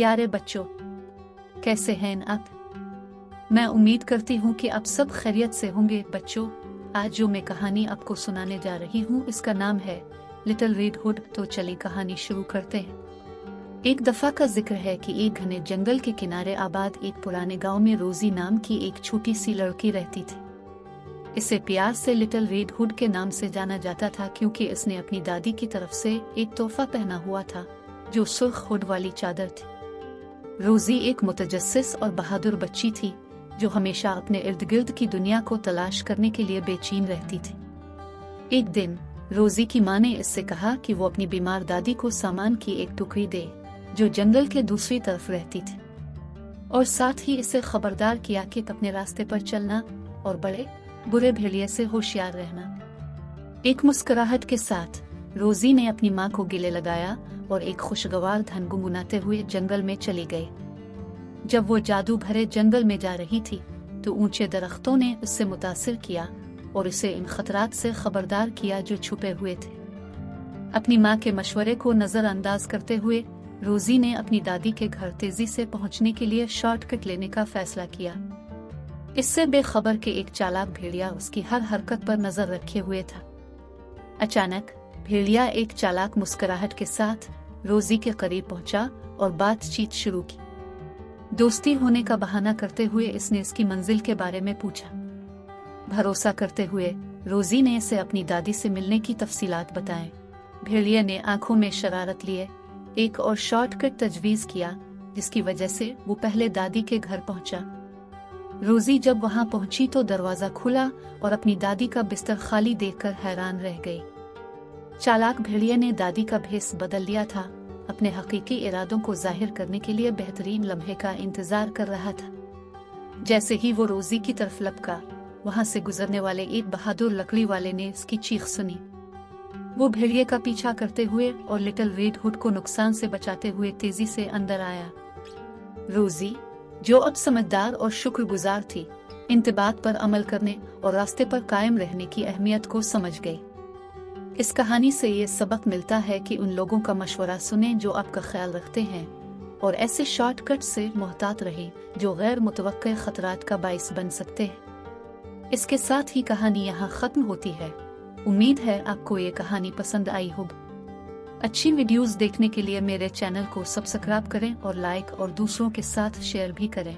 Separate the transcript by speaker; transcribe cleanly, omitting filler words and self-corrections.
Speaker 1: प्यारे बच्चों, कैसे हैं आप? मैं उम्मीद करती हूँ कि आप सब खैरियत से होंगे। बच्चों, आज जो मैं कहानी आपको सुनाने जा रही हूँ इसका नाम है लिटिल रेड हुड। तो चलिए कहानी शुरू करते हैं। एक दफा का जिक्र है कि एक घने जंगल के किनारे आबाद एक पुराने गांव में रोजी नाम की एक छोटी सी लड़की रहती थी। इसे प्यार से लिटिल रेड हुड के नाम से जाना जाता था क्योंकि इसने अपनी दादी की तरफ से एक तोहफा पहना हुआ था जो सुर्ख हुड वाली चादर थी। रोजी एक मुतजस्सिस और बहादुर बच्ची थी जो हमेशा अपने इर्द गिर्द की दुनिया को तलाश करने के लिए बेचैन रहती थी। एक दिन रोजी की माँ ने इससे कहा कि वो अपनी बीमार दादी को सामान की एक टुकड़ी दे जो जंगल के दूसरी तरफ रहती थी, और साथ ही इसे खबरदार किया कि अपने रास्ते पर चलना और बड़े बुरे भेड़िए से होशियार रहना। एक मुस्कुराहट के साथ रोजी ने अपनी माँ को गले लगाया और एक खुशगवार धन गुनगुनाते हुए जंगल में चली गई। जब वो जादू भरे जंगल में जा रही थी तो ऊंचे दरख्तों ने उससे मुतासिर किया और उसे इन खतरात से खबरदार किया जो छुपे हुए थे। अपनी माँ के मशवरे को नजरअंदाज करते हुए रोजी ने अपनी दादी के घर तेजी से पहुंचने के लिए शॉर्टकट लेने का फैसला किया। इससे बेखबर के एक चालाक भेड़िया उसकी हर हरकत पर नजर रखे हुए था। अचानक भेड़िया एक चालाक मुस्कुराहट के साथ रोजी के करीब पहुंचा और बातचीत शुरू की। दोस्ती होने का बहाना करते हुए इसने इसकी मंजिल के बारे में पूछा। भरोसा करते हुए रोजी ने इसे अपनी दादी से मिलने की तफसीलात बताएं। भेड़िया ने आंखों में शरारत लिए एक और शॉर्टकट तजवीज किया जिसकी वजह से वो पहले दादी के घर पहुंचा। रोजी जब वहां पहुंची तो दरवाजा खुला और अपनी दादी का बिस्तर खाली देखकर हैरान रह गई। चालाक भेड़िया ने दादी का भेस बदल लिया था, अपने हकीकी इरादों को जाहिर करने के लिए बेहतरीन लम्हे का इंतजार कर रहा था। जैसे ही वो रोजी की तरफ लपका, वहां से गुजरने वाले एक बहादुर लकड़ी वाले ने इसकी चीख सुनी। वो भेड़िए का पीछा करते हुए और लिटिल रेड हुड को नुकसान से बचाते हुए तेजी से अंदर आया। रोजी, जो अब समझदार और शुक्रगुजार थी, इंतबात पर अमल करने और रास्ते पर कायम रहने की अहमियत को समझ गई। इस कहानी से ये सबक मिलता है कि उन लोगों का मशवरा सुने जो आपका ख्याल रखते हैं और ऐसे शॉर्टकट से मोहतात रहें जो गैर मुतवक्के खतरात का बाइस बन सकते हैं। इसके साथ ही कहानी यहाँ खत्म होती है। उम्मीद है आपको ये कहानी पसंद आई होगी। अच्छी वीडियोस देखने के लिए मेरे चैनल को सब्सक्राइब करें और लाइक और दूसरों के साथ शेयर भी करें।